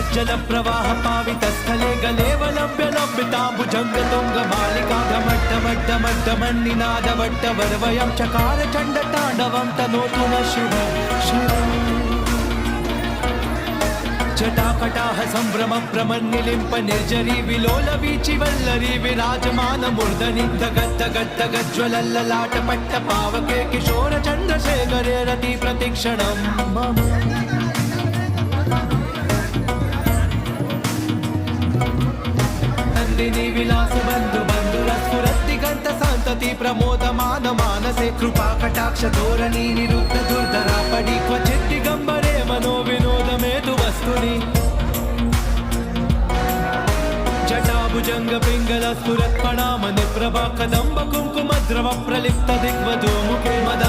सज्जल प्रवाह पावितस्थले गलेवलम्ब्य लम्बिताम्बुजङ्गतुङ्गमालिका ढमड्ढमड्ढमड्ढमन्निनादवट्टवर्वयं चकार चण्डताण्डवं तनोतु न शिव शिव जटाकटाह सम्भ्रम प्रमन्निलिम्प निर्जरी विलोल वीचि वल्लरी विराजमान मूर्धनि धगद्धगद्धगज्ज्वलल्ललाट पट्ट पावके किशोर चन्द्रशेखरे रति प्रतिक्षणं मम नन्दिनी विलास बन्धु बन्धुरस्फुरद्दिगन्त सन्तति प्रमोदमान मानसे कृपा कटाक्ष धोरणी निरुद्ध दुर्धरा पडि क्वचित् दिगम्बरे मनो विनोदमेतु वस्तुनि जटाभुजंग पिंगल स्फुरत्पणाम निप्रभा कदम्ब कुंकुम द्रव प्रलिप्त दिग्वधू मुखे मदा